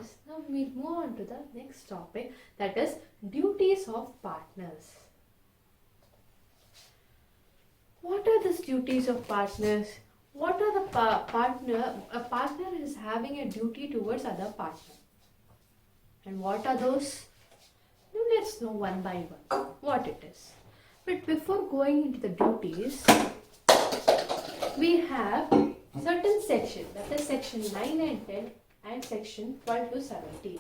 partners. Now we'll move on to the next topic, that is duties of partners. What are these duties of partners? What are the a partner is having a duty towards other partner. And what are those? Now let's know one by one what it is. But before going into the duties, we have certain sections, that is section 9 and 10 and section 12 to 17.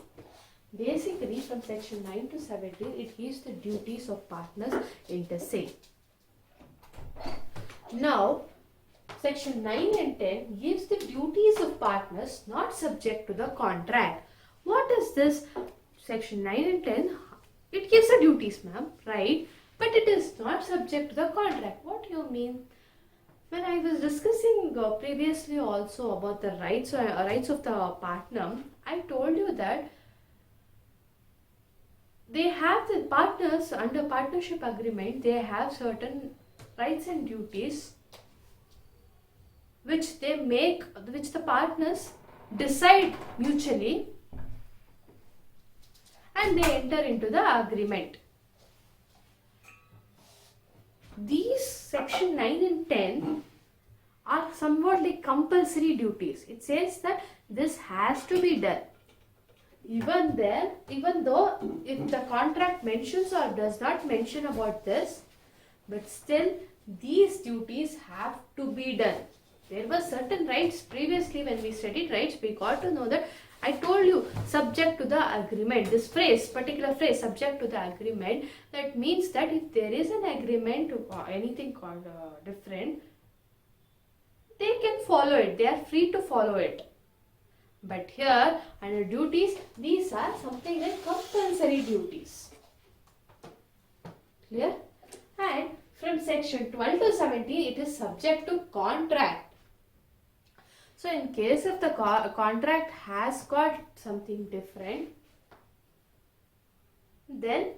Basically from section 9 to 17 it gives the duties of partners inter se. Now section 9 and 10 gives the duties of partners not subject to the contract. What is this? Section 9 and 10, it gives the duties, ma'am, right? But it is not subject to the contract. What do you mean? When I was discussing previously also about the rights of the partner, I told you that they have the partners under partnership agreement, they have certain rights and duties which the partners decide mutually and they enter into the agreement. These section 9 and 10 are somewhat like compulsory duties. It says that this has to be done. Even though if the contract mentions or does not mention about this, but still these duties have to be done. There were certain rights previously when we studied rights, we got to know that I told you subject to the agreement. This particular phrase, subject to the agreement, that means that if there is an agreement or anything called different, they can follow it. They are free to follow it. But here under duties, these are something like compulsory duties. Clear? And from section 12 to 17, it is subject to contract. So in case if the contract has got something different, then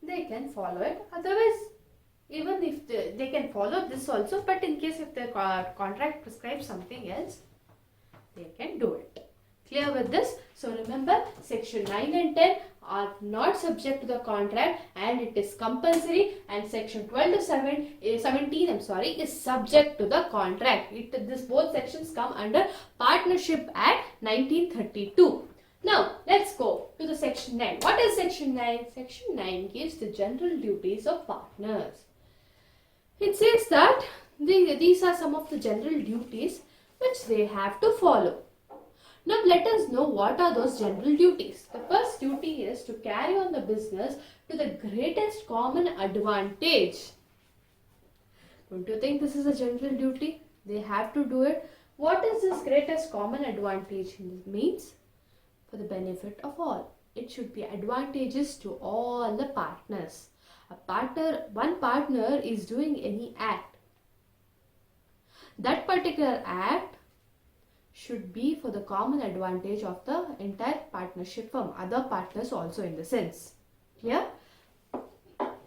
they can follow it. Otherwise, even if they can follow this also, but in case if the contract prescribes something else, they can do it. Clear with this? So remember, section 9 and 10 are not subject to the contract and it is compulsory, and section 12 to 17 is subject to the contract. This both sections come under Partnership Act 1932. Now let's go to the section 9. What is section 9? Section 9 gives the general duties of partners. It says that these are some of the general duties which they have to follow. Now let us know what are those general duties. The first duty is to carry on the business to the greatest common advantage. Don't you think this is a general duty? They have to do it. What is this greatest common advantage? It means for the benefit of all. It should be advantageous to all the partners. One partner is doing any act. That particular act should be for the common advantage of the entire partnership firm, other partners also in the sense. Clear?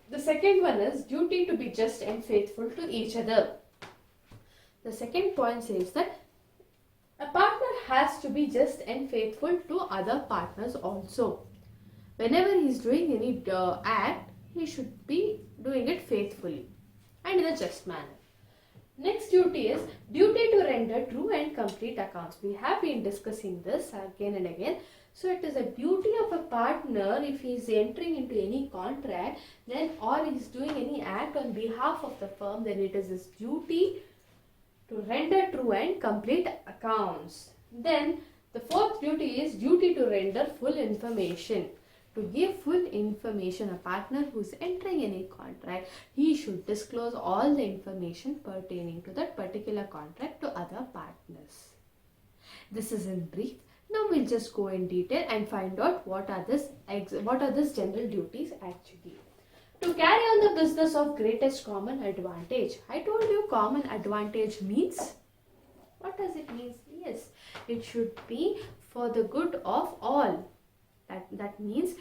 The second one is duty to be just and faithful to each other. The second point says that a partner has to be just and faithful to other partners also. Whenever he is doing any act, he should be doing it faithfully and in a just manner. Next duty is duty to render true and complete accounts. We have been discussing this again and again. So it is a duty of a partner if he is entering into any contract then or he is doing any act on behalf of the firm, then it is his duty to render true and complete accounts. Then the fourth duty is duty to render full information. To give full information, a partner who is entering any contract, he should disclose all the information pertaining to that particular contract to other partners. This is in brief. Now we'll just go in detail and find out what are these general duties actually. To carry on the business of greatest common advantage. I told you common advantage means, what does it mean? Yes, it should be for the good of all. That means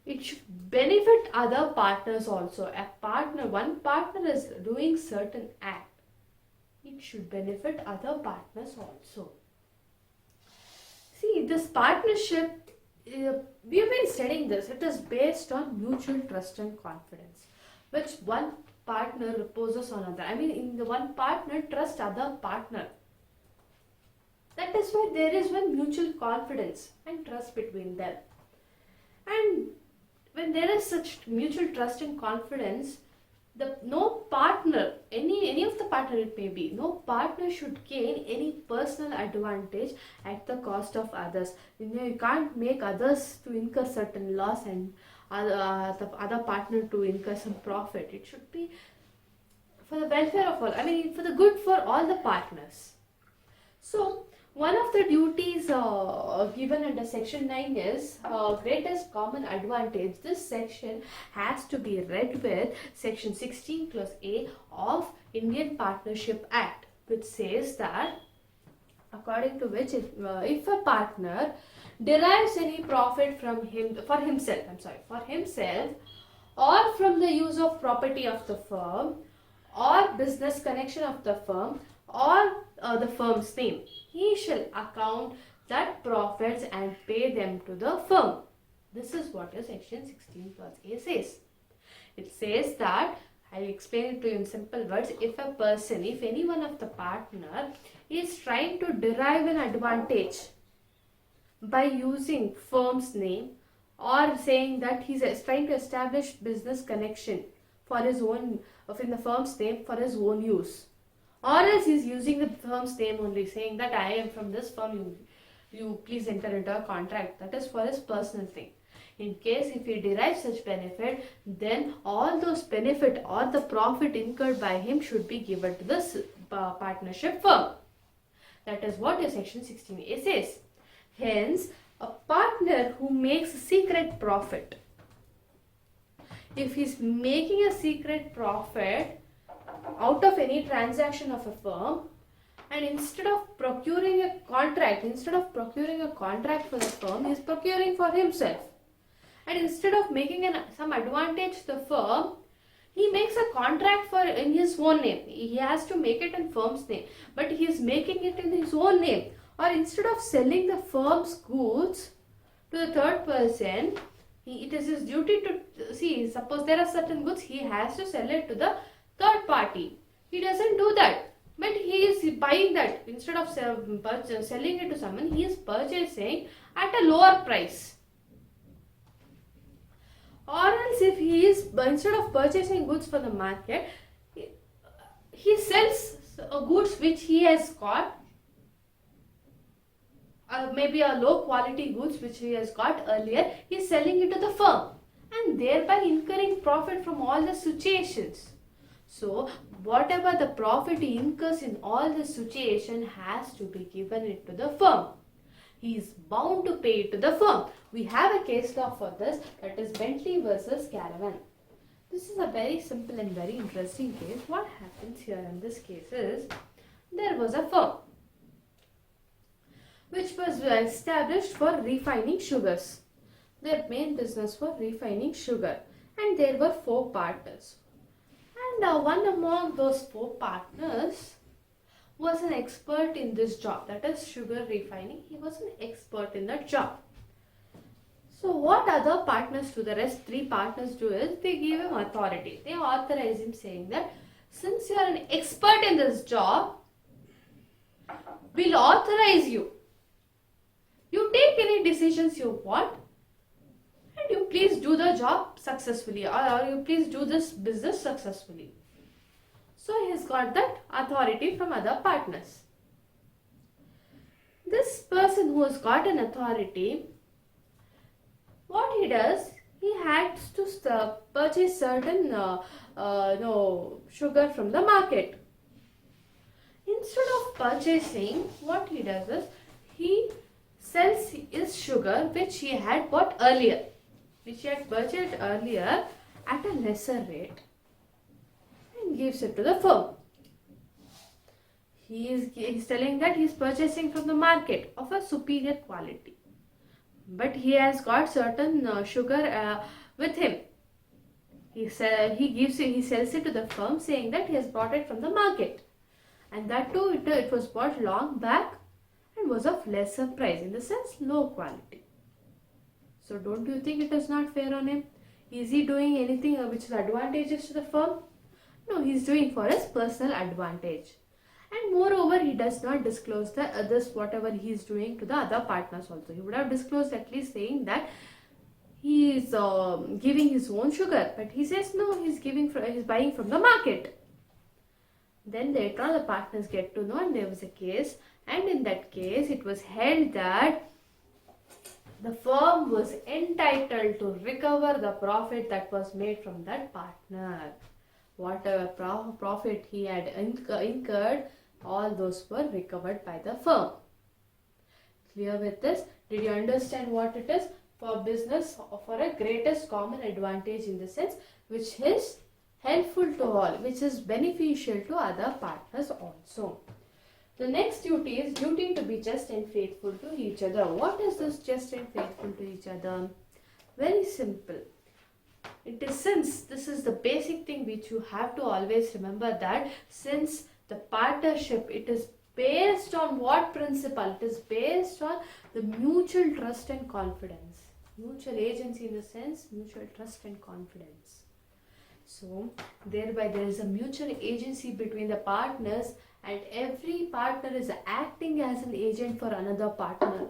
it should benefit other partners also. One partner is doing certain act. It should benefit other partners also. See, this partnership we've been studying this. It is based on mutual trust and confidence, which one partner reposes on other. I mean, in the one partner trust other partner. That is why there is one mutual confidence and trust between them. And when there is such mutual trust and confidence, no partner, any of the partner it may be, no partner should gain any personal advantage at the cost of others. You can't make others to incur certain loss and the other partner to incur some profit. It should be for the welfare of all. I mean, for the good for all the partners. So, one of the duties given under section 9 is greatest common advantage. This section has to be read with section 16 clause A of Indian Partnership Act, which says that according to which if a partner derives any profit for himself or from the use of property of the firm or business connection of the firm or the firm's name, he shall account that profits and pay them to the firm. This is what your section 16 clause A says. It says that, I'll explain it to you in simple words, if any one of the partner is trying to derive an advantage by using firm's name or saying that he's trying to establish business connection for his own, in the firm's name for his own use, or else he's using the firm's name only, saying that I am from this firm, you please enter into a contract. That is for his personal thing. In case if he derives such benefit, then all those benefit or the profit incurred by him should be given to the partnership firm. That is what your section 16A says. Hence, a partner who makes secret profit, if he's making a secret profit out of any transaction of a firm, and instead of procuring a contract for the firm, he is procuring for himself, and instead of making some advantage to the firm, he makes a contract in his own name. He has to make it in firm's name, but he is making it in his own name. Or instead of selling the firm's goods to the third person, it is his duty to see, suppose there are certain goods, he has to sell it to the third party. He doesn't do that, but he is buying that. Instead of selling it to someone, he is purchasing at a lower price. Or else if he is, instead of purchasing goods for the market, he sells goods which he has got, maybe a low quality goods which he has got earlier, he is selling it to the firm and thereby incurring profit from all the situations. So, whatever the profit he incurs in all the situation has to be given it to the firm. He is bound to pay it to the firm. We have a case law for this, that is Bentley versus Caravan. This is a very simple and very interesting case. What happens here in this case is, there was a firm which was established for refining sugars. Their main business was refining sugar, and there were 4 partners. And one among those 4 partners was an expert in this job, that is sugar refining. He was an expert in that job. So what other partners do, the rest 3 partners do is, they give him authority. They authorize him saying that since you are an expert in this job, we'll authorize you. You take any decisions you want, and you please do the job successfully, or you please do this business successfully. So he has got that authority from other partners. This person who has got an authority, what he does, he has to purchase certain sugar from the market. Instead of purchasing, what he does is, he sells his sugar which he had bought earlier, which he had purchased earlier at a lesser rate, and gives it to the firm. He is telling that he is purchasing from the market of a superior quality, but he has got certain sugar with him. He sells it to the firm, saying that he has bought it from the market, and that too it was bought long back and was of lesser price, in the sense low quality. So don't you think it is not fair on him? Is he doing anything which is advantageous to the firm? No, he is doing for his personal advantage. And moreover, he does not disclose the others whatever he is doing to the other partners also. He would have disclosed at least saying that he is giving his own sugar, but he says no, he's buying from the market. Then later on the partners get to know, and there was a case, and in that case it was held that the firm was entitled to recover the profit that was made from that partner. Whatever profit he had incurred, all those were recovered by the firm. Clear with this? Did you understand what it is? For business, for a greatest common advantage, in the sense which is helpful to all, which is beneficial to other partners also. The next duty is duty to be just and faithful to each other. What is this just and faithful to each other? Very simple. It is, since this is the basic thing which you have to always remember, that since the partnership, it is based on what principle? It is based on the mutual trust and confidence. Mutual agency, in the sense mutual trust and confidence. So thereby there is a mutual agency between the partners, and every partner is acting as an agent for another partner.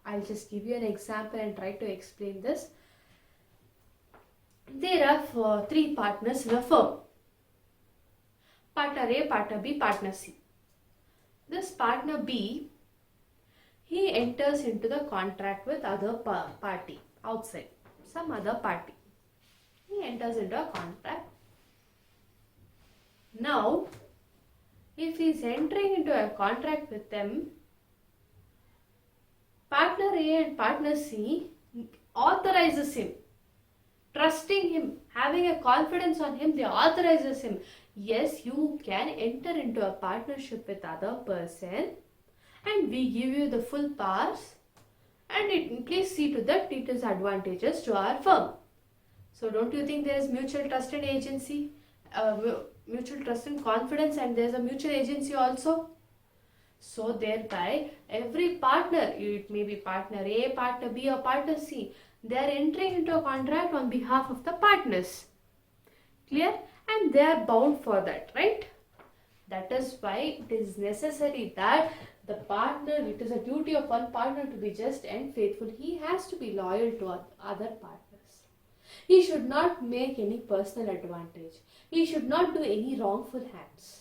I'll just give you an example and try to explain this. There are three partners in a firm. Partner A, partner B, partner C. This partner B, he enters into the contract with other party outside, some other party. He enters into a contract. Now, if he is entering into a contract with them, partner A and partner C authorizes him, trusting him, having a confidence on him, they authorizes him. Yes, you can enter into a partnership with other person, and we give you the full powers, and please see to that it is advantageous to our firm. So don't you think there is mutual trust and agency, mutual trust and confidence, and there is a mutual agency also? So thereby every partner, it may be partner A, partner B or partner C, they are entering into a contract on behalf of the partners. Clear? And they are bound for that, right? That is why it is necessary that the partner, it is a duty of one partner to be just and faithful. He has to be loyal to other partners. He should not make any personal advantage. He should not do any wrongful acts.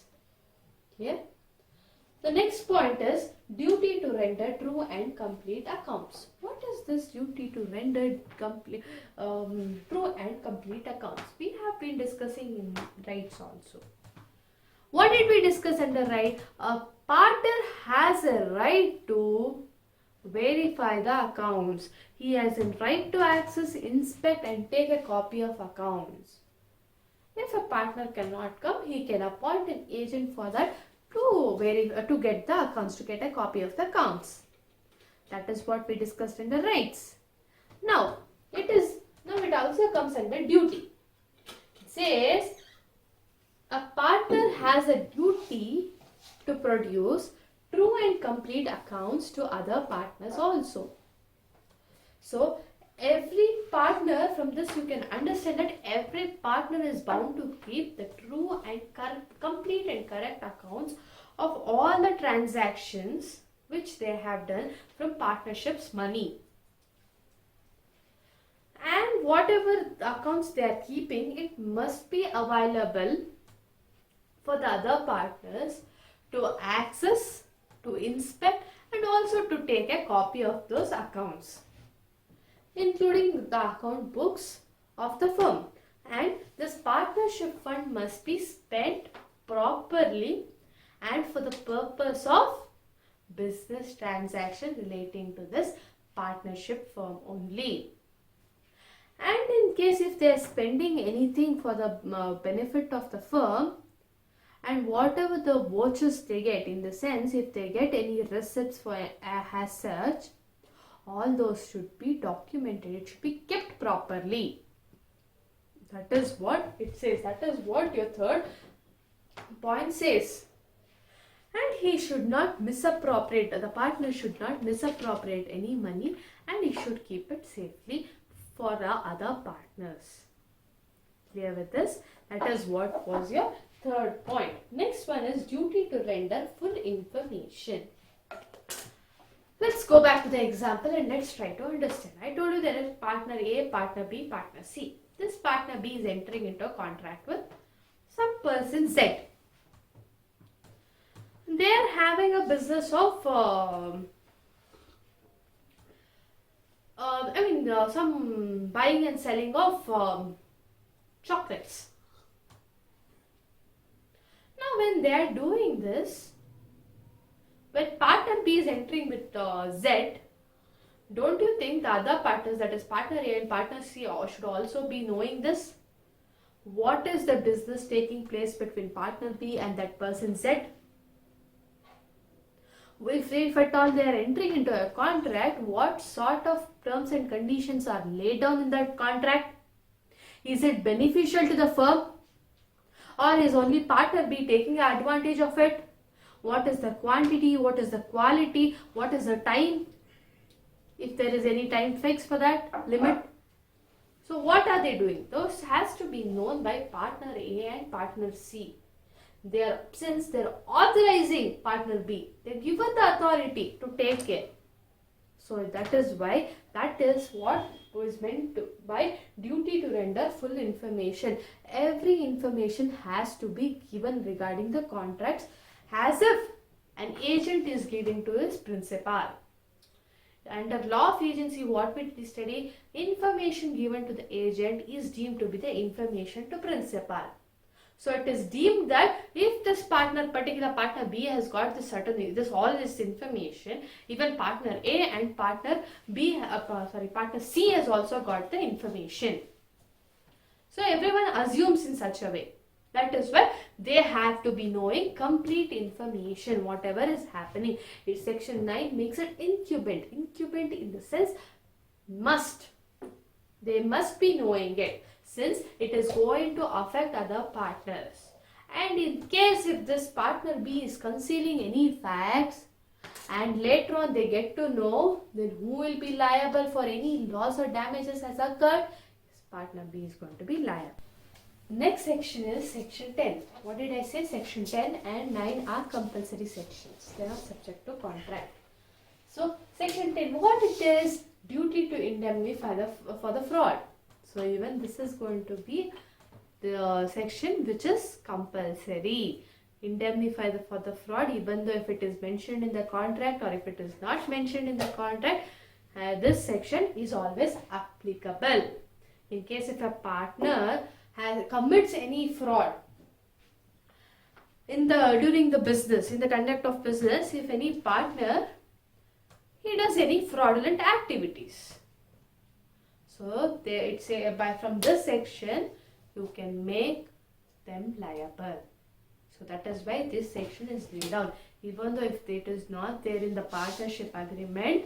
Clear? The next point is duty to render true and complete accounts. What is this duty to render true and complete accounts? We have been discussing in rights also. What did we discuss under right? A partner has a right to verify the accounts. He has a right to access, inspect and take a copy of accounts. If a partner cannot come, he can appoint an agent for that to get the accounts, to get a copy of the accounts. That is what we discussed in the rights. Now it also comes under duty. It says a partner has a duty to produce true and complete accounts to other partners also. So every partner, from this you can understand that every partner is bound to keep the true and complete and correct accounts of all the transactions which they have done from partnership's money. And whatever accounts they are keeping, it must be available for the other partners to access, to inspect and also to take a copy of those accounts, including the account books of the firm. And this partnership fund must be spent properly and for the purpose of business transaction relating to this partnership firm only. And in case if they are spending anything for the benefit of the firm, and whatever the vouchers they get, in the sense if they get any receipts for as such, all those should be documented. It should be kept properly. That is what it says. That is what your third point says. And he should not misappropriate, the partner should not misappropriate any money, and he should keep it safely for our other partners. Clear with this? That is what was your third point. Next one is duty to render full information. Let's go back to the example and let's try to understand. I told you there is partner A, partner B, partner C. This partner B is entering into a contract with some person Z. They are having a business of some buying and selling of chocolates. Now when they are doing this, when partner B is entering with Z, don't you think the other partners, that is partner A and partner C, should also be knowing this? What is the business taking place between partner B and that person Z? If at all they are entering into a contract, what sort of terms and conditions are laid down in that contract? Is it beneficial to the firm? Or is only partner B taking advantage of it? What is the quantity? What is the quality? What is the time? If there is any time fix for that limit. So what are they doing? Those has to be known by partner A and partner C. Since they're authorizing partner B, they're given the authority to take care. So that is why, that is what was meant by duty to render full information. Every information has to be given regarding the contracts as if an agent is giving to his principal. Under law of agency, what we study, information given to the agent is deemed to be the information to principal. So it is deemed that if this particular partner B has got all this information, even partner A and partner C has also got the information. So everyone assumes in such a way. That is why they have to be knowing complete information, whatever is happening. It's section 9 makes it incumbent. Incumbent in the sense must. They must be knowing it, since it is going to affect other partners. And in case if this partner B is concealing any facts and later on they get to know, then who will be liable for any loss or damages has occurred? Partner B is going to be liable. Next section is section 10. What did I say? Section 10 and 9 are compulsory sections. They are subject to contract. So section 10, what it is? Duty to indemnify for the fraud. So even this is going to be the section which is compulsory. Indemnify for the fraud, even though if it is mentioned in the contract or if it is not mentioned in the contract, this section is always applicable. In case if a partner commits any fraud during the business, in the conduct of business, if any partner he does any fraudulent activities. So from this section you can make them liable. So that is why this section is laid down. Even though if it is not there in the partnership agreement,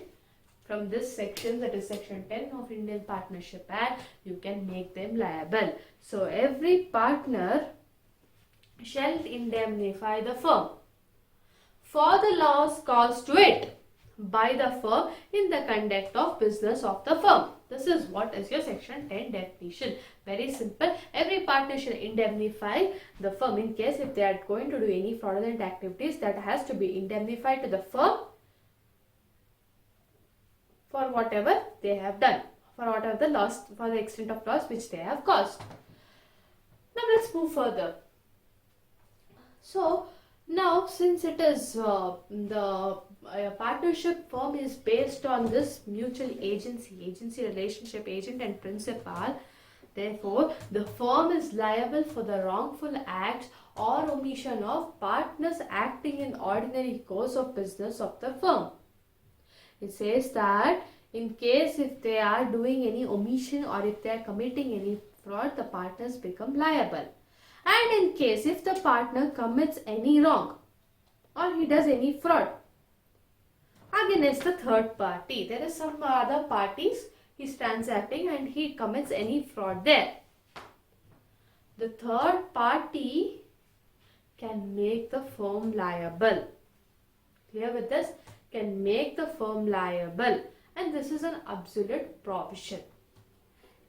from this section, that is section 10 of Indian Partnership Act, you can make them liable. So every partner shall indemnify the firm for the loss caused to it by the firm in the conduct of business of the firm. This is what is your section 10 definition. Very simple. Every partner shall indemnify the firm in case if they are going to do any fraudulent activities, that has to be indemnified to the firm for whatever they have done, for whatever the loss, for the extent of loss which they have caused. Now let's move further. So now since it is the partnership firm is based on this mutual agency relationship, agent and principal, therefore the firm is liable for the wrongful acts or omission of partners acting in ordinary course of business of the firm. It says that in case if they are doing any omission or if they are committing any fraud, the partners become liable. And in case if the partner commits any wrong or he does any fraud against the third party, there is some other parties he is transacting and he commits any fraud there, the third party can make the firm liable. Clear with this? Can make the firm liable, and this is an absolute provision.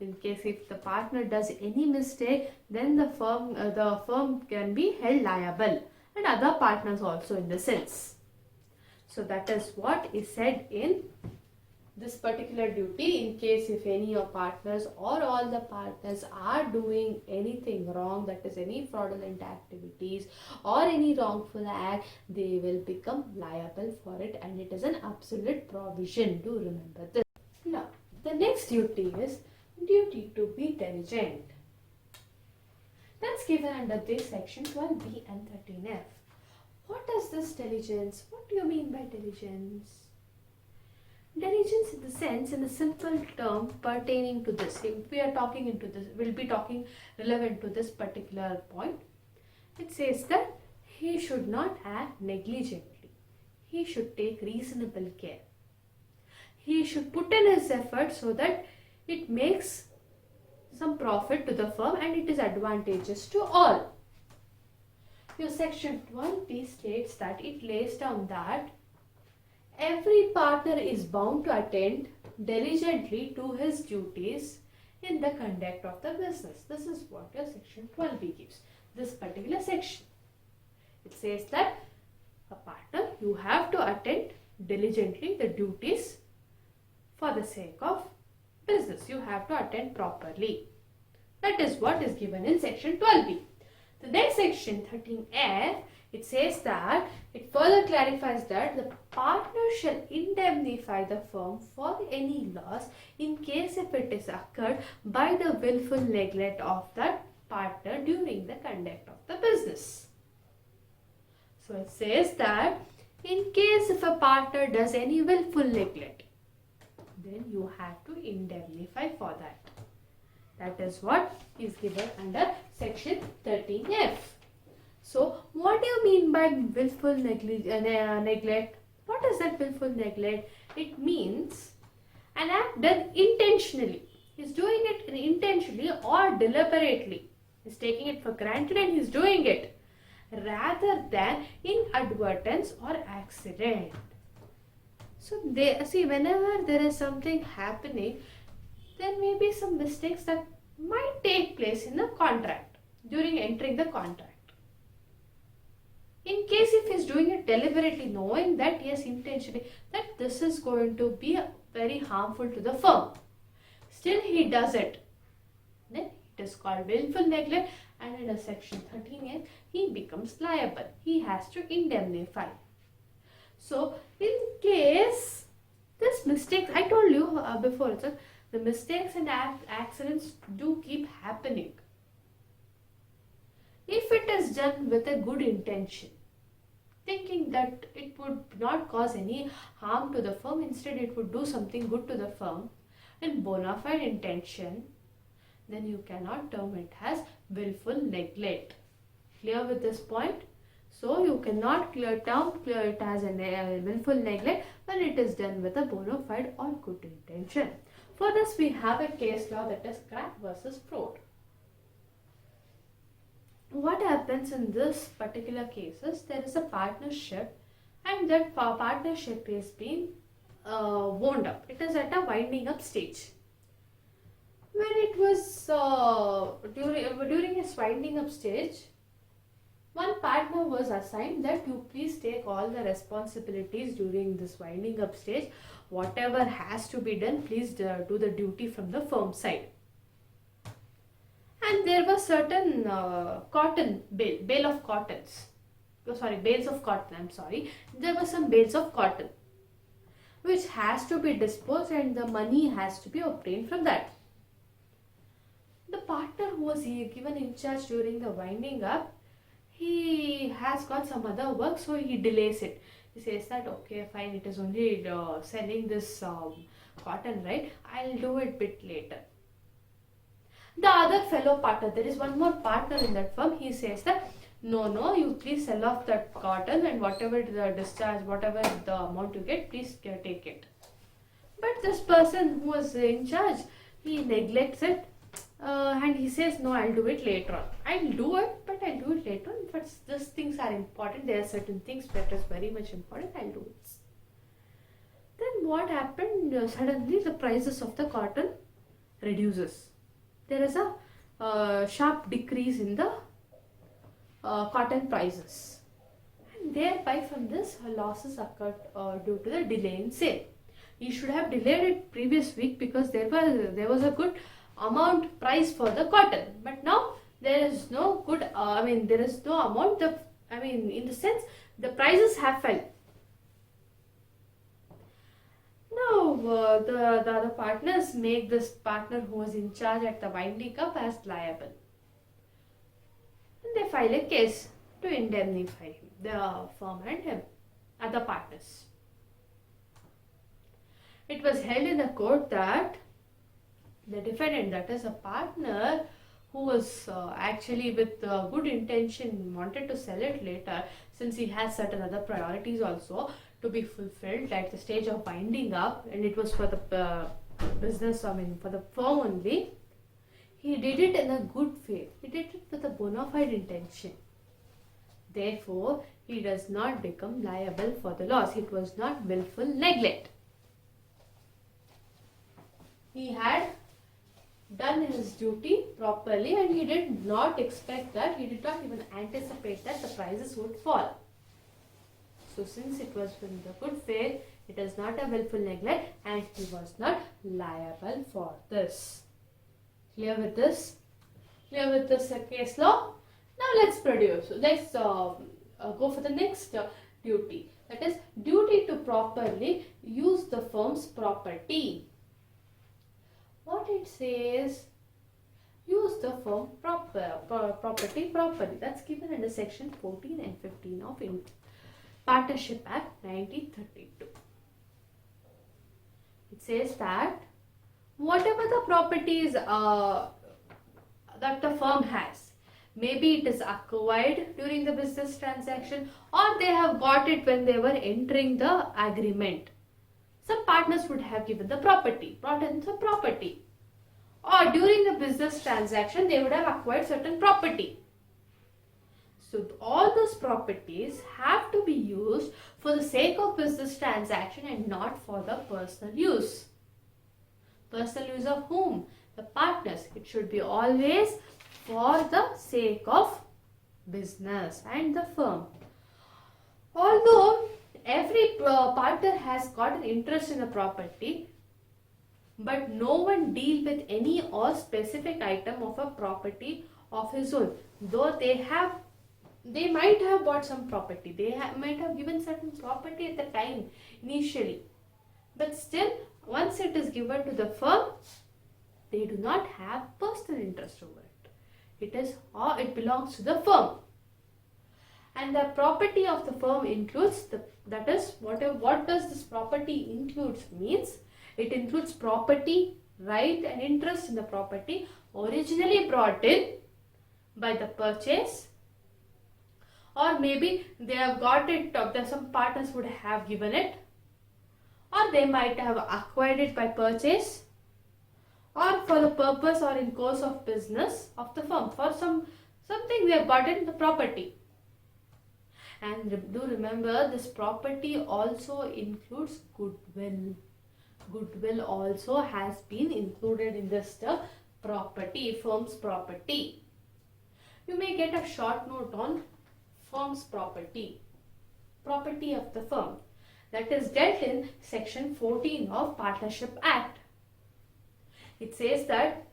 In case if the partner does any mistake, then the firm can be held liable, and other partners also in the sense. So that is what is said in this particular duty. In case if any of partners or all the partners are doing anything wrong, that is any fraudulent activities or any wrongful act, they will become liable for it, and it is an absolute provision. Do remember this. Now the next duty is duty to be diligent. That's given under this section 12b and 13f. What is this diligence? What do you mean by diligence? Diligence in the sense, in a simple term pertaining to this. We are talking into this, we'll be talking relevant to this particular point. It says that he should not act negligently. He should take reasonable care. He should put in his effort so that it makes some profit to the firm and it is advantageous to all. Your section 12b states that it lays down that every partner is bound to attend diligently to his duties in the conduct of the business. This is what your section 12b gives. This particular section. It says that a partner, you have to attend diligently the duties for the sake of business. You have to attend properly. That is what is given in section 12b. The next section 13f, it says that it further clarifies that the partner shall indemnify the firm for any loss in case if it is occurred by the willful neglect of that partner during the conduct of the business. So it says that in case if a partner does any willful neglect, then you have to indemnify for that. That is what is given under section 13f. So what do you mean by willful neglect? What is that willful neglect? It means an act done intentionally. He's doing it intentionally or deliberately. He's taking it for granted and he's doing it, rather than inadvertence or accident. So whenever there is something happening, there may be some mistakes that might take place in the contract during entering the contract. In case if he is doing it deliberately, knowing that yes, intentionally, that this is going to be very harmful to the firm, still he does it, then it is called willful neglect, and under section 13a he becomes liable. He has to indemnify. So in case this mistake, I told you before itself, the mistakes and accidents do keep happening. If it is done with a good intention, thinking that it would not cause any harm to the firm, instead it would do something good to the firm, and bona fide intention, then you cannot term it as willful neglect. Clear with this point? So you cannot clear it as a willful neglect when it is done with a bona fide or good intention. For this we have a case law, that is crack versus fraud. What happens in this particular case is there is a partnership, and that partnership is being wound up. It is at a winding up stage. When it was during its winding up stage, one partner was assigned that you please take all the responsibilities during this winding up stage. Whatever has to be done, please do the duty from the firm side. And there were certain bales of cotton. There were some bales of cotton which has to be disposed, and the money has to be obtained from that. The partner who was given in charge during the winding up, he has got some other work, so he delays it. He says that okay, fine, it is only selling this cotton, right? I'll do it bit later. The other fellow partner, there is one more partner in that firm, he says that no, you please sell off that cotton, and whatever the discharge, whatever the amount you get, please take it. But this person who was in charge, he neglects it, and he says no, I'll do it later on. I'll do it, but I'll do it later on. But these things are important. There are certain things that is very much important. I'll do it. Then what happened? Suddenly the prices of the cotton reduces. There is a sharp decrease in the cotton prices. And thereby from this losses occurred due to the delay in sale. You should have delayed it previous week because there was a good amount price for the cotton. But now there is no good, there is no amount of, in the sense the prices have fell. Now the other partners make this partner who was in charge at the winding up as liable. And they file a case to indemnify him, the firm and him, other partners. It was held in the court that the defendant, that is a partner who was actually with good intention wanted to sell it later, since he has certain other priorities also to be fulfilled at the stage of winding up, and it was for the business, for the firm only. He did it in a good faith. He did it with a bona fide intention. Therefore, he does not become liable for the loss. It was not willful neglect. He had done his duty properly and he did not expect that, he did not even anticipate that the prices would fall. So since it was in the good faith, it is not a willful neglect and he was not liable for this. Clear with this? Clear with this case law? Now let's produce. Let's go for the next duty. That is duty to properly use the firm's property. What it says, use the firm property properly. That's given under section 14 and 15 of Partnership Act 1932. It says that whatever the properties that the firm has, maybe it is acquired during the business transaction or they have got it when they were entering the agreement. Some partners would have given the property, brought in the property. Or during the business transaction, they would have acquired certain property. So all those properties have to be used for the sake of business transaction and not for the personal use. Personal use of whom? The partners. It should be always for the sake of business and the firm. Although every partner has got an interest in the property, but no one deal with any or specific item of a property of his own. Though they might have bought some property, they might have given certain property at the time initially, but still once it is given to the firm, they do not have personal interest over it. It belongs to the firm. And the property of the firm includes, what does this property includes means, it includes property, right and interest in the property originally brought in by the purchase, or maybe they have got it, some partners would have given it, or they might have acquired it by purchase, or for the purpose or in course of business of the firm, for something they have got in the property. And do remember, this property also includes goodwill. Goodwill also has been included in this property, firm's property. You may get a short note on firm's property of the firm, that is dealt in section 14 of Partnership Act. It says that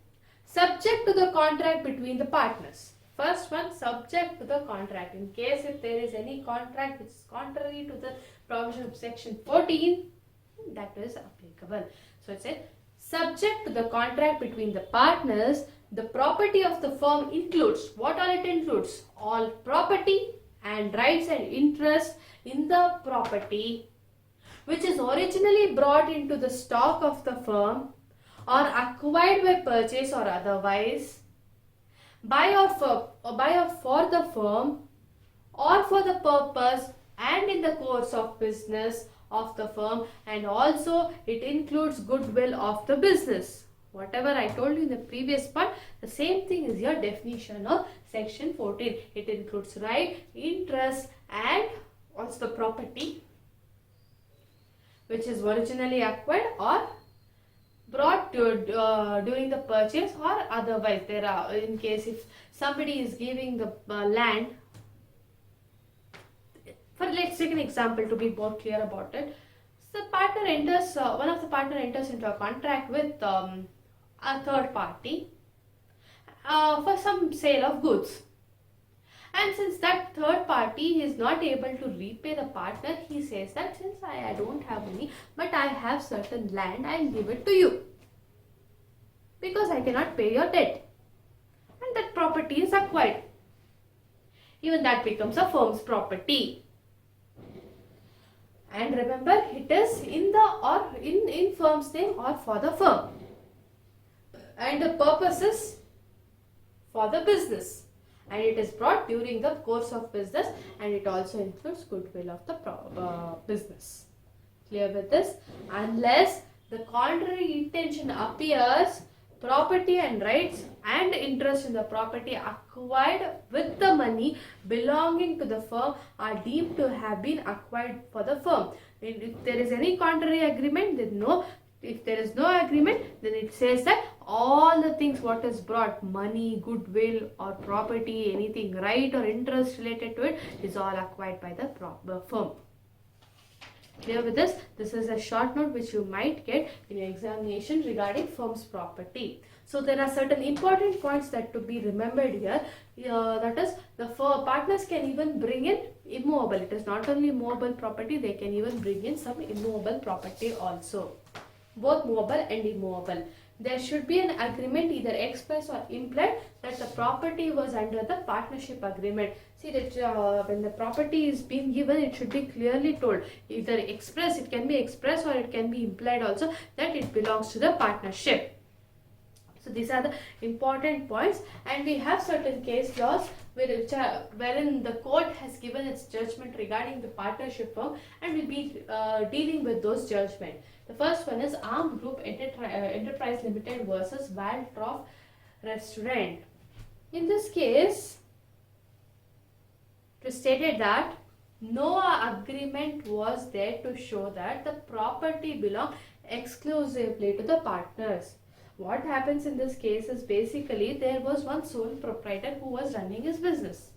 subject to the contract between the partners. First one, subject to the contract. In case if there is any contract which is contrary to the provision of section 14, that is applicable. So it says subject to the contract between the partners, the property of the firm includes, what all it includes? All property and rights and interest in the property which is originally brought into the stock of the firm or acquired by purchase or otherwise by or for the firm or for the purpose and in the course of business of the firm, and also it includes goodwill of the business. Whatever I told you in the previous part, the same thing is your definition of section 14. It includes right, interest and also the property which is originally acquired or brought to, during the purchase or otherwise. There are, in case if somebody is giving the land, let's take an example to be more clear about it. So the partner enters, one of the partner enters into a contract with a third party for some sale of goods. And since that third party is not able to repay the partner, he says that since I don't have money, but I have certain land, I'll give it to you because I cannot pay your debt. And that property is acquired. Even that becomes a firm's property. And remember, it is in the or in firm's name or for the firm. And the purpose is for the business. And it is brought during the course of business, and it also includes goodwill of the business. Clear with this? Unless the contrary intention appears, property and rights and interest in the property acquired with the money belonging to the firm are deemed to have been acquired for the firm. If there is any contrary agreement, then no. If there is no agreement, then it says that all the things what is brought, money, goodwill or property, anything right or interest related to it is all acquired by the firm. Clear with this? This is a short note which you might get in your examination regarding firm's property. So there are certain important points that to be remembered here. That is, the partners can even bring in immovable. It is not only movable property, they can even bring in some immovable property also. Both movable and immovable. There should be an agreement, either express or implied, that the property was under the partnership agreement. See that when the property is being given, it should be clearly told, either express, it can be express or it can be implied also, that it belongs to the partnership. So these are the important points, and we have certain case laws wherein the court has given its judgment regarding the partnership firm, and will be dealing with those judgment. The first one is Arm Group Enterprise Limited versus PROF Restaurant. In this case, it was stated that no agreement was there to show that the property belonged exclusively to the partners. What happens in this case is basically there was one sole proprietor who was running his business,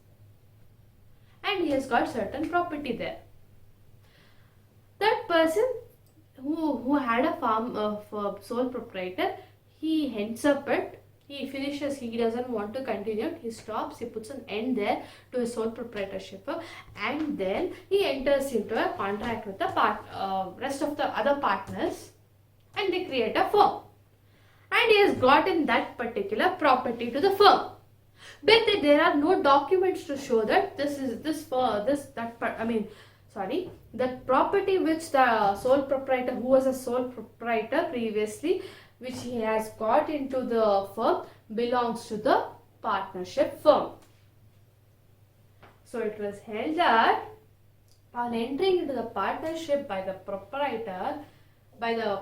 and he has got certain property there. That person who had a farm of sole proprietor, he ends up it, he finishes, he doesn't want to continue, he stops, he puts an end there to his sole proprietorship, and then he enters into a contract with the rest of the other partners, and they create a firm. And he has gotten that particular property to the firm. But there are no documents to show that that property which the sole proprietor, who was a sole proprietor previously, which he has got into the firm, belongs to the partnership firm. So it was held that on entering into the partnership by the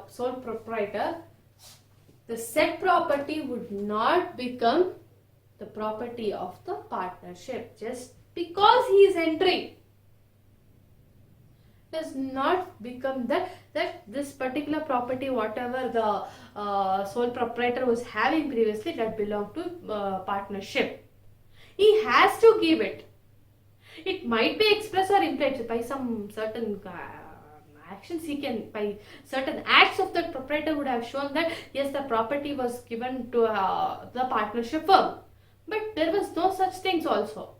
sole proprietor, the said property would not become the property of the partnership just because he is entering. Does not become that this particular property, whatever the sole proprietor was having previously, that belonged to partnership. He has to give it. It might be expressed or implied by some certain actions. He can, by certain acts of that proprietor, would have shown that yes, the property was given to the partnership firm. But there was no such things also.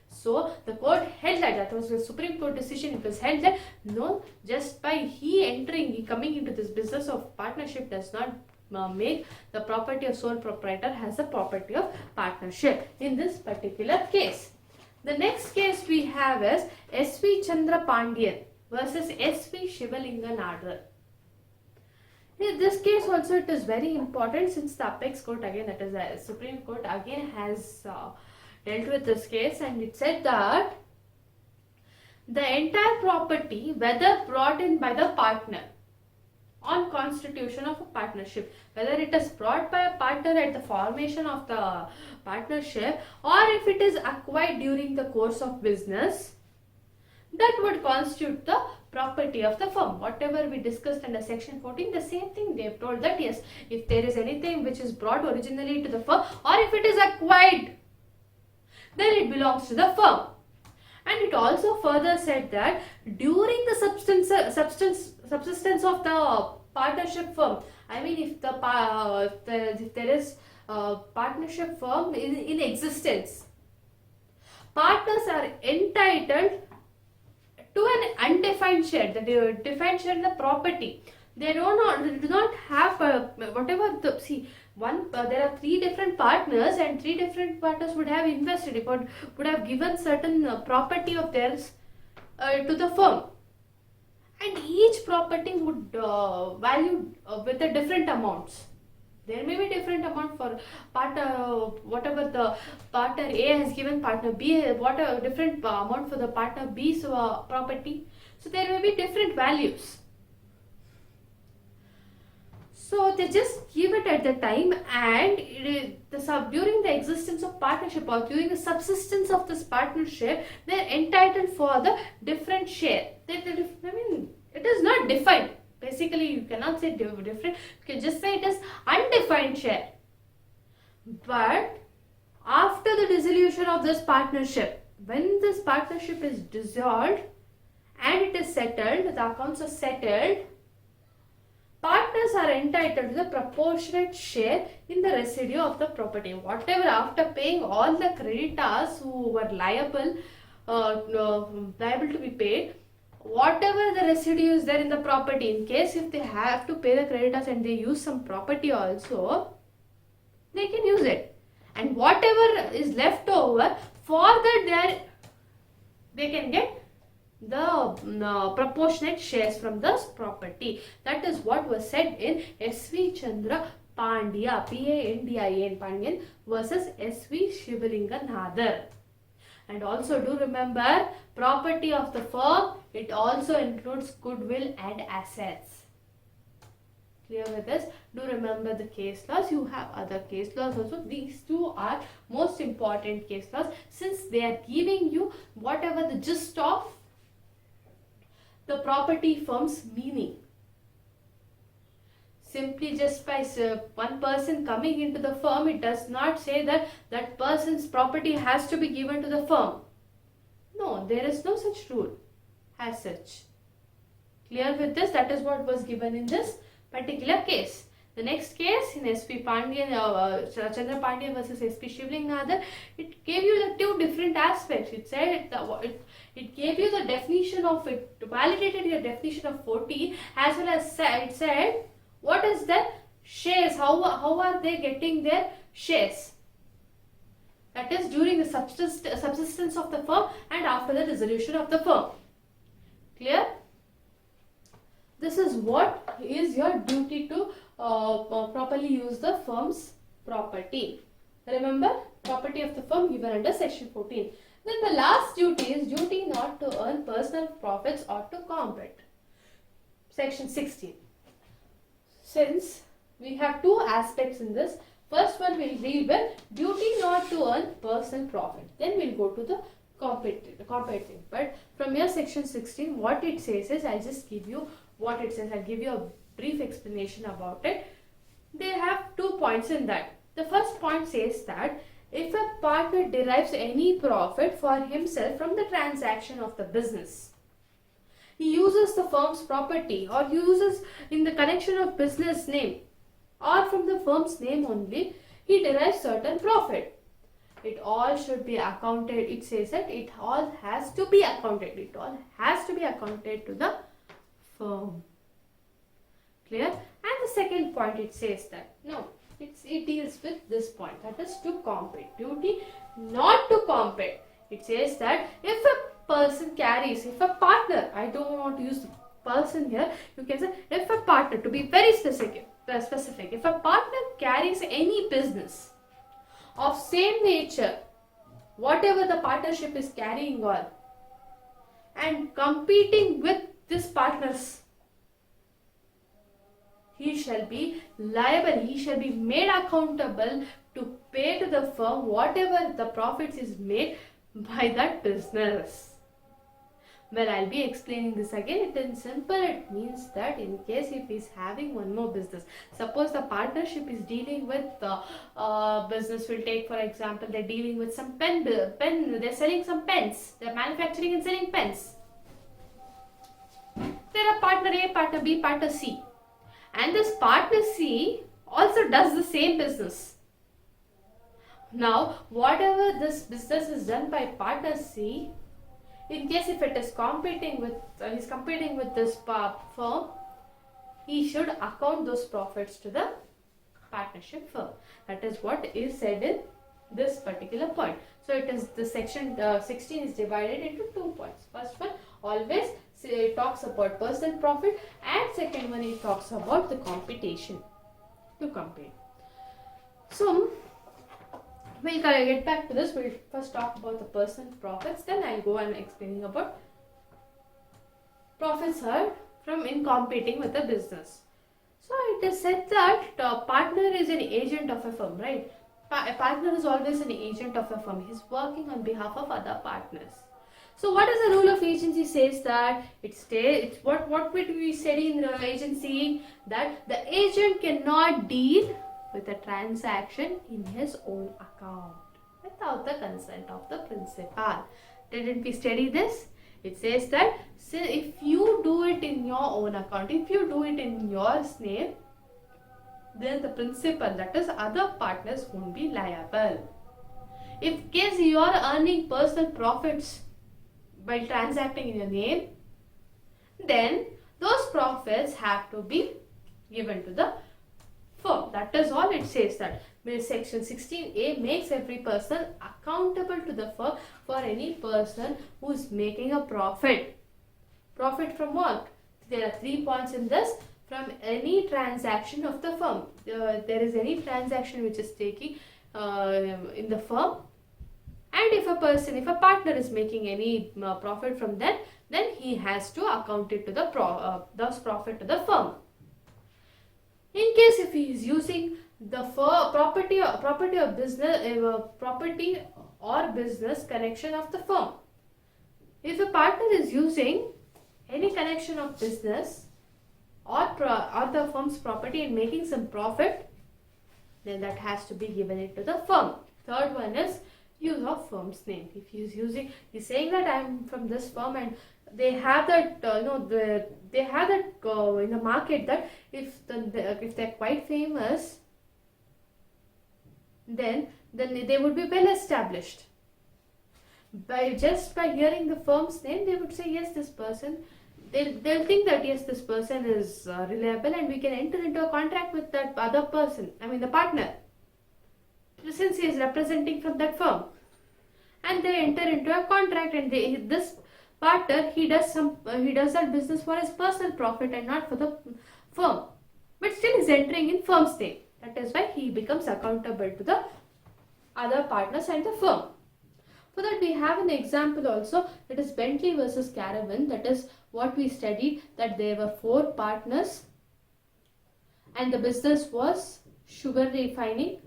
So the court held that was the Supreme Court decision. It was held that no, just by he coming into this business of partnership does not make the property of sole proprietor as the property of partnership in this particular case. The next case we have is S.V. Chandra Pandian versus S.V. Shivalinga Nadar. In this case also it is very important, since the apex court, again that is the Supreme Court, again has dealt with this case, and it said that the entire property, whether brought in by the partner on constitution of a partnership, whether it is brought by a partner at the formation of the partnership or if it is acquired during the course of business, that would constitute the property of the firm. Whatever we discussed under section 14, the same thing they have told, that yes, if there is anything which is brought originally to the firm or if it is acquired, then it belongs to the firm. And it also further said that during the subsistence of the partnership firm, I mean if there is a partnership firm in existence, partners are entitled to an undefined share, the defined share in the property. They do not have whatever the there are 3 different partners and 3 different partners would have invested, would have given certain property of theirs to the firm, and each property would value with a different amounts. There may be different amount for whatever the partner A has given partner B, what a different amount for the partner B's property. So there may be different values. So they just give it at the time, and during the existence of partnership or during the subsistence of this partnership, they are entitled for the different share. I mean, it is not defined. Basically, you cannot say different. You can just say it is undefined share. But after the dissolution of this partnership, when this partnership is dissolved and it is settled, the accounts are settled, partners are entitled to the proportionate share in the residue of the property. Whatever, after paying all the creditors who were liable to be paid, whatever the residue is there in the property, in case if they have to pay the creditors and they use some property also, they can use it. And whatever is left over, for that they can get the proportionate shares from this property. That is what was said in S.V. Chandra Pandya, P-A-N-D-I-A, Pandyan versus S.V. Shivalinga Nadar. And also do remember, property of the firm, it also includes goodwill and assets. Clear with this? Do remember the case laws. You have other case laws also. These 2 are most important case laws, since they are giving you whatever the gist of the property firm's meaning. Simply just by one person coming into the firm, it does not say that that person's property has to be given to the firm. No, there is no such rule as such. Clear with this? That is what was given in this particular case. The next case in S.P. Pandyan, Chandra Pandyan versus S.P. Shivalinga Nadar, it gave you the 2 different aspects. It said it gave you the definition of it, validated your definition of 14, as well as it said what is the shares, how are they getting their shares. That is during the subsistence of the firm and after the dissolution of the firm. Clear? This is what is your duty to properly use the firm's property. Remember, property of the firm given under section 14. Then the last duty is duty not to earn personal profits or to compete. Section 16. Since we have 2 aspects in this, first one we'll deal with duty not to earn personal profit. Then we'll go to the competing. But from your section 16, what it says is, I'll just give you what it says. I'll give you a brief explanation about it. They have 2 points in that. The first point says that if a partner derives any profit for himself from the transaction of the business, he uses the firm's property or uses in the connection of business name or from the firm's name only, he derives certain profit. It all should be accounted. It says that it all has to be accounted. It all has to be accounted to the firm. Clear? And the second point, it says that no, it deals with this point, that is to compete. Duty not to compete. It says that if a person carries, if a partner, I don't want to use person here, you can say if a partner, to be very specific, if a partner carries any business of same nature, whatever the partnership is carrying on, and competing with this partner's he shall be liable, he shall be made accountable to pay to the firm whatever the profits is made by that business. Well, I'll be explaining this again. It in simple, it means that in case if he's having one more business, suppose the partnership is dealing with business, will take for example, they're dealing with some they're selling some pens, they're manufacturing and selling pens. There are partner A, partner B, partner C. And this partner C also does the same business. Now, whatever this business is done by partner C, in case if it is competing with, he's competing with this firm, he should account those profits to the partnership firm. That is what is said in this particular point. So it is the section 16 is divided into 2 points. First one always talks about personal profit, and second one it talks about the competition to compete. So we'll get back to this. We'll first talk about the personal profits, then I'll go and explaining about profits earned from in competing with the business. So it is said that partner is an agent of a firm, right? A partner is always an agent of a firm. He's working on behalf of other partners. So what is the rule of agency says that it's what we study in the agency, that the agent cannot deal with a transaction in his own account without the consent of the principal. Didn't we study this? It says that if you do it in your own account, if you do it in your name, then the principal, that is other partners, won't be liable. If case you are earning personal profits by transacting in your name, then those profits have to be given to the firm. That is all it says, that section 16A makes every person accountable to the firm for any person who is making a profit. Profit from what? There are 3 points in this. From any transaction of the firm. There is any transaction which is taking in the firm, and if a partner is making any profit from that, then he has to account it to the those profit to the firm. In case if he is using the property or business connection of the firm, if a partner is using any connection of business or the firm's property and making some profit, then that has to be given it to the firm. Third one is use of firm's name. If he's saying that I am from this firm, and they have that they have that in the market, that if they're quite famous, then they would be well established. By hearing the firm's name, they would say yes, this person. They'll think that yes, this person is reliable, and we can enter into a contract with that other person, the partner, since he is representing from that firm. And they enter into a contract, and this partner, he does that business for his personal profit and not for the firm, but still is entering in firm's name. That is why he becomes accountable to the other partners and the firm. For that we have an example also, that is Bentley versus Caravan. That is what we studied, that there were 4 partners and the business was sugar refining.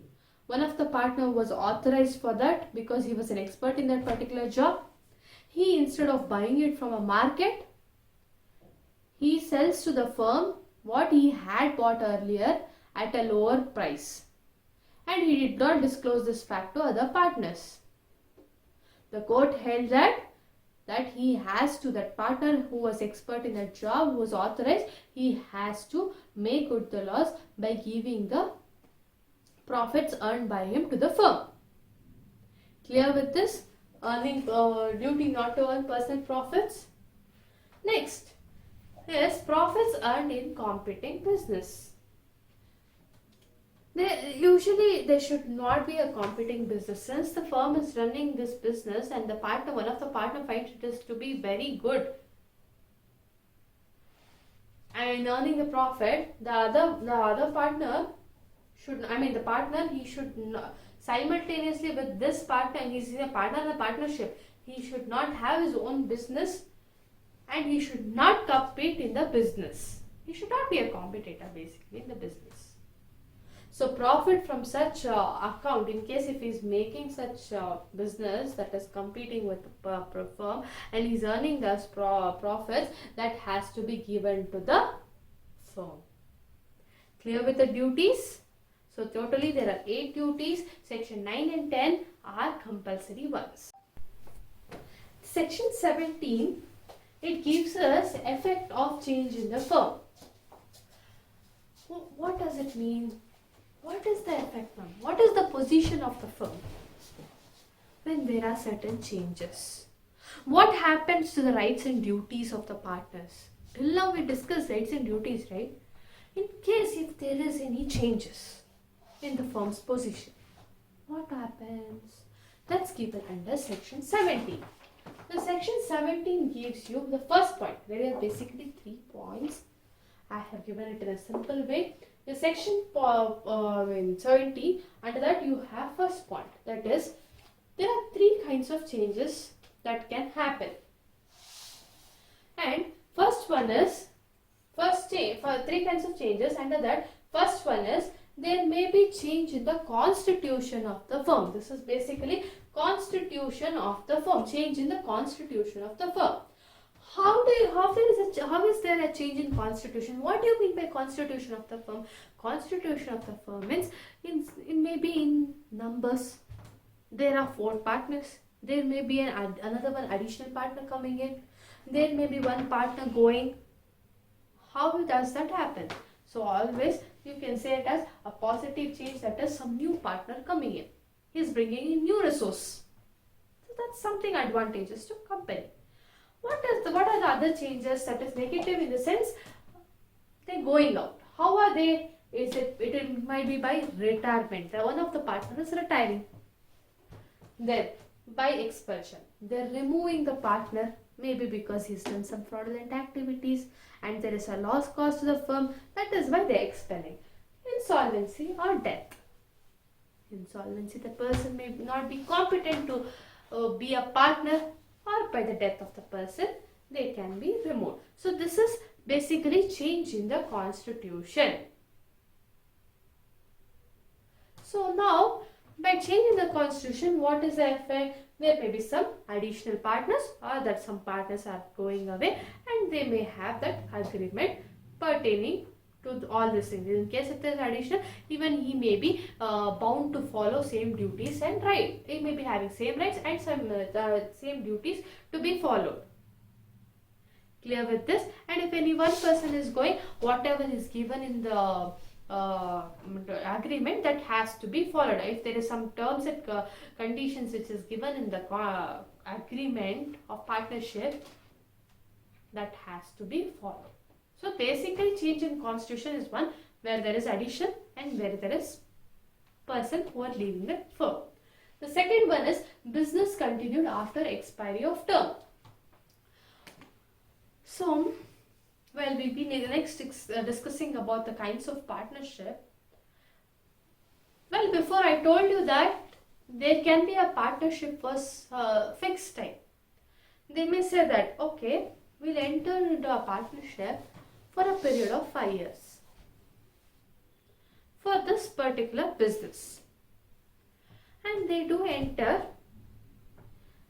One of the partner was authorized for that because he was an expert in that particular job. He, instead of buying it from a market, he sells to the firm what he had bought earlier at a lower price, and he did not disclose this fact to other partners. The court held that he has to, that partner who was expert in that job, who was authorized, he has to make good the loss by giving the profits earned by him to the firm. Clear with this? Earning duty not to earn personal profits. Next is profits earned in competing business. There should not be a competing business. Since the firm is running this business and one of the partner finds it is to be very good and earning the profit, the other partner should, the partner, he should not, simultaneously with this partner, and he's a partner in the partnership, he should not have his own business and he should not compete in the business. He should not be a competitor basically in the business. So profit from such account, in case if he's making such business that is competing with the firm and he's earning those profits, that has to be given to the firm. Clear with the duties? So totally there are 8 duties. Section 9 and 10 are compulsory ones. Section 17, it gives us effect of change in the firm. What does it mean? What is the effect now? What is the position of the firm when there are certain changes? What happens to the rights and duties of the partners? Till now we discussed rights and duties, right? In case if there is any changes in the firm's position, what happens? That's given under section 17. The section 17 gives you the first point. There are basically 3 points. I have given it in a simple way. The section 17, under that you have first point. That is, there are 3 kinds of changes that can happen. And first one is, for 3 kinds of changes, under that first one is, there may be change in the constitution of the firm. This is basically constitution of the firm, change in the constitution of the firm. How is there a change in constitution? What do you mean by constitution of the firm? Constitution of the firm means in maybe in numbers. There are 4 partners. There may be another one additional partner coming in. There may be one partner going. How does that happen? So always you can say it as a positive change, that is some new partner coming in. He is bringing in new resource. So that's something advantageous to company. What are the other changes that is negative in the sense they're going out? How are they? It might be by retirement. One of the partners is retiring. Then by expulsion, they're removing the partner, maybe because he's done some fraudulent activities and there is a loss caused to the firm. That is why they're expelling. Insolvency or death. Insolvency, the person may not be competent to be a partner, or by the death of the person, they can be removed. So this is basically change in the constitution. So now, by change in the constitution, what is the effect? There may be some additional partners, or that some partners are going away and they may have that agreement pertaining to all these things. In case if there is additional, even he may be bound to follow same duties and right. He may be having same rights and some same duties to be followed. Clear with this? And if any one person is going, whatever is given in the agreement, that has to be followed. If there is some terms and conditions which is given in the agreement of partnership, that has to be followed. So basically change in constitution is one where there is addition and where there is person who are leaving the firm. The second one is business continued after expiry of term. So, well, we'll be next discussing about the kinds of partnership. Well, before I told you that there can be a partnership for fixed time. They may say that, okay, we'll enter into a partnership for a period of 5 years for this particular business. And they do enter,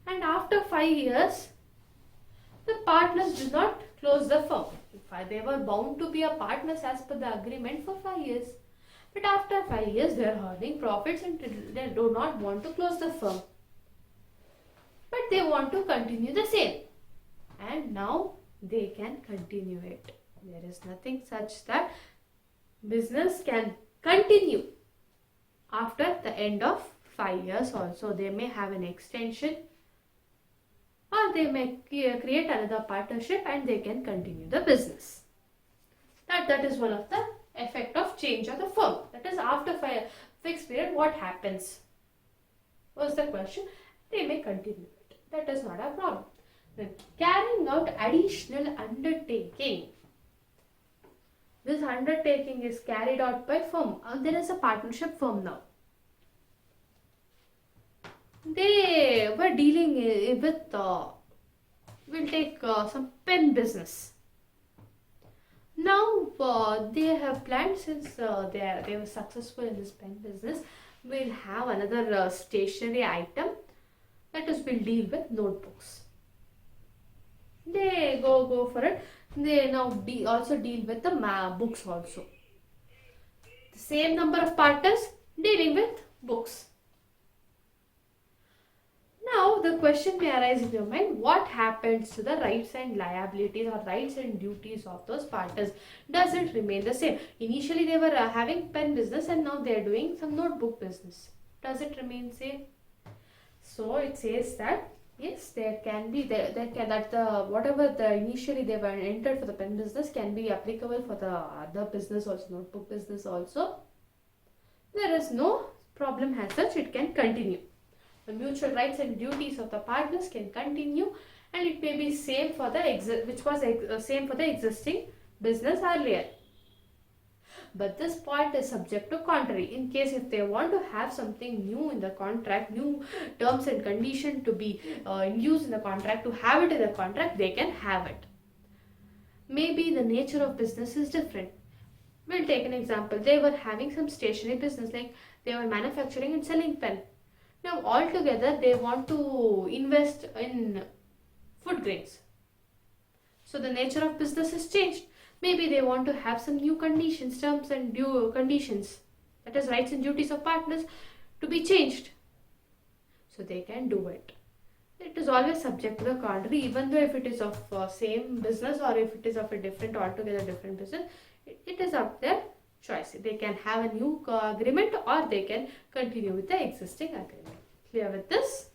and after 5 years, the partners do not close the firm. They were bound to be a partners as per the agreement for 5 years. But after 5 years, they are earning profits and they do not want to close the firm. But they want to continue the same. And now they can continue it. There is nothing such that business can continue after the end of 5 years also. They may have an extension, or they may create another partnership and they can continue the business. That is one of the effect of change of the firm. That is, after fixed period, what happens? Was the question. They may continue it. That is not a problem. Then carrying out additional undertaking. This undertaking is carried out by firm. There is a partnership firm now. They were dealing with, we'll take some pen business. Now they have planned, since they were successful in this pen business, we'll have another stationery item, that is, we'll deal with notebooks. They go for it. They now also deal with the books also. The same number of partners dealing with books. Now the question may arise in your mind, what happens to the rights and liabilities or rights and duties of those partners? Does it remain the same? Initially they were having pen business and now they are doing some notebook business. Does it remain same? So it says that yes, there can be whatever the initially they were entered for the pen business can be applicable for the other business also, notebook business also. There is no problem as such, it can continue. The mutual rights and duties of the partners can continue, and it may be same for the same for the existing business earlier. But this point is subject to contrary. In case if they want to have something new in the contract, new terms and condition to be used in the contract, to have it in the contract, they can have it. Maybe the nature of business is different. We'll take an example. They were having some stationery business, like they were manufacturing and selling pen. Now altogether they want to invest in food grains. So the nature of business has changed. Maybe they want to have some new conditions, terms and due conditions, that is rights and duties of partners, to be changed. So they can do it. It is always subject to the contrary, even though if it is of same business or if it is of a altogether different business, it is up their choice. They can have a new agreement or they can continue with the existing agreement. Clear with this?